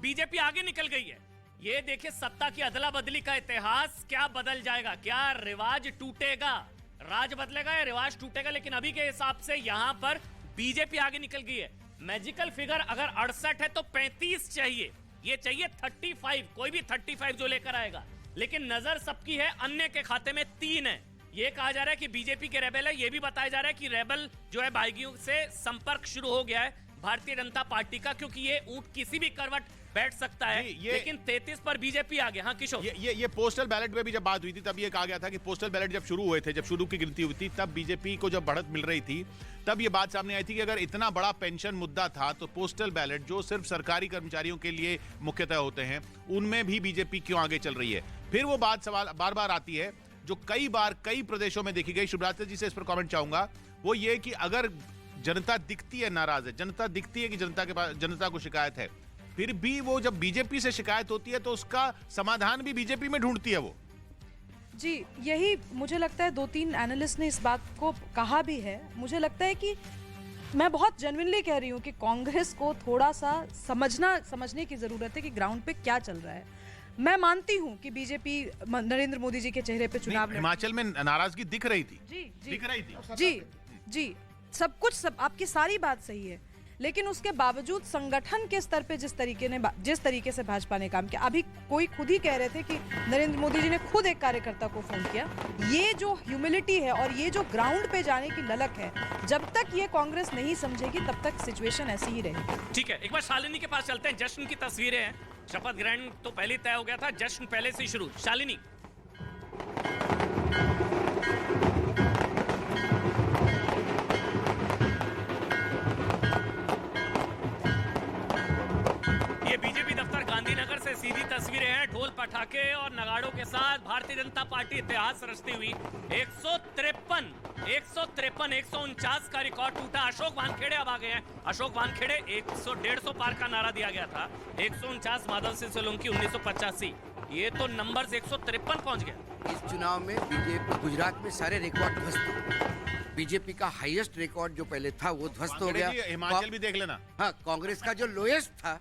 BJP आगे निकल गई है। ये देखिए सत्ता की अदला बदली का इतिहास क्या बदल जाएगा, क्या रिवाज टूटेगा, राज बदलेगा या रिवाज टूटेगा। लेकिन अभी के हिसाब से यहां पर बीजेपी आगे निकल गई है। मैजिकल फिगर अगर 68 है तो 35 चाहिए, ये चाहिए 35, कोई भी 35 जो लेकर आएगा। लेकिन नजर सबकी है अन्य के खाते में 3 है। ये कहा जा रहा है कि बीजेपी के रेबल है, ये भी बताया जा रहा है कि रेबल जो है बागियों से संपर्क शुरू हो गया है भारतीय जनता पार्टी का, क्योंकि ये ऊंट किसी भी करवट बैठ सकता है। लेकिन 33 पर बीजेपी आ गया। हाँ किशोर, ये पोस्टल बैलेट में भी जब बात हुई थी तब ये कहा गया था कि पोस्टल बैलेट जब शुरू हुए थे, जब शुरू की गिनती हुई थी, तब बीजेपी को जब बढ़त मिल रही थी, तब ये बात सामने आई थी कि अगर इतना बड़ा पेंशन मुद्दा था तो पोस्टल बैलेट जो सिर्फ सरकारी कर्मचारियों के लिए मुख्यतः होते हैं, उनमें भी बीजेपी क्यों आगे चल रही है। फिर वो बात सवाल बार बार आती है जो कई बार कई प्रदेशों में देखी गई। शिवराज जी से इस पर कमेंट चाहूंगा, वो ये कि अगर जनता दिखती है नाराज है, जनता दिखती है कि जनता के पास जनता को शिकायत है, फिर भी वो जब बीजेपी से शिकायत होती है तो उसका समाधान भी बीजेपी में ढूंढती है वो। जी, यही मुझे लगता है 2-3 एनालिस्ट ने इस बात को कहा भी है। मुझे लगता है कि मैं बहुत जेन्युइनली कह रही हूँ कि कांग्रेस को थोड़ा सा समझने की जरूरत है कि ग्राउंड पे क्या चल रहा है। मैं मानती हूँ कि बीजेपी नरेंद्र मोदी जी के चेहरे पे चुनाव हिमाचल में नाराजगी दिख रही थी। जी दिख रही थी। जी सब कुछ, सब आपकी सारी बात सही है, लेकिन उसके बावजूद संगठन के स्तर पे जिस तरीके से भाजपा ने काम किया, अभी कोई खुद ही कह रहे थे कि नरेंद्र मोदी जी ने खुद एक कार्यकर्ता को फोन किया। ये जो ह्यूमिलिटी है और ये जो ग्राउंड पे जाने की ललक है, जब तक ये कांग्रेस नहीं समझेगी तब तक सिचुएशन ऐसी ही रहेगी। ठीक है, एक बार शालिनी के पास चलते हैं। जश्न की तस्वीरें हैं, शपथ ग्रहण तो पहले तय हो गया था, जश्न पहले से शुरू। शालिनी, ये बीजेपी दफ्तर गांधीनगर से सीधी तस्वीरें हैं। ढोल पटाखे और नगाड़ों के साथ भारतीय जनता पार्टी इतिहास रचती हुई 153 149 का रिकॉर्ड टूटा। अशोक वानखेड़े अब आ गए हैं। अशोक वानखेड़े 150 पार का नारा दिया गया था। 149 माधव सिंह सोलंकी 1985, ये तो नंबर 153 पहुंच गया। इस चुनाव में बीजेपी गुजरात में सारे रिकॉर्ड ध्वस्त हुए। बीजेपी का हाईएस्ट रिकॉर्ड जो पहले था वो ध्वस्त हो गया। हिमाचल भी देख लेना। हाँ, कांग्रेस का जो लोएस्ट था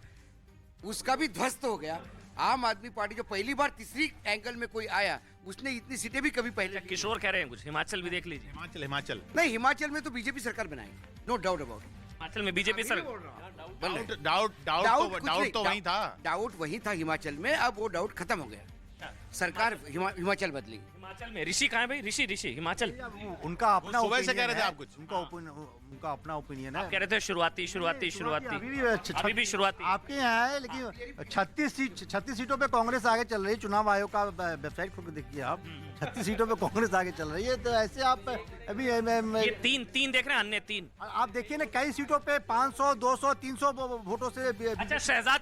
उसका भी ध्वस्त हो गया। आम आदमी पार्टी जो पहली बार तीसरी एंगल में कोई आया, उसने इतनी सीटें भी कभी पहले। किशोर कह रहे हैं कुछ, हिमाचल भी देख लीजिए। हिमाचल नहीं, हिमाचल में तो बीजेपी सरकार बनाएगी, नो डाउट अबाउट। हिमाचल में बीजेपी डाउट तो वही था। डाउट वही था हिमाचल में, अब वो डाउट खत्म हो गया। सरकार हिमाचल बदली। हिमाचल में ऋषि कहाँ है भाई? ऋषि हिमाचल। उनका अपना सुबह से कह रहे थे आप कुछ। उनका अपना ओपिनियन है। आप कह रहे थे शुरुआती अभी भी शुरुआती आपके यहाँ है, लेकिन 36 सीटों पे कांग्रेस आगे चल रही है। चुनाव आयोग का वेबसाइट खोल के देखिए आप, 36 सीटों पे कांग्रेस आगे चल रही है। तो ऐसे आप अभी ये तीन देख रहे हैं, अन्य 3 आप देखिए ना, कई सीटों पे 500, 200, 300 वोटों से। अच्छा, शहजाद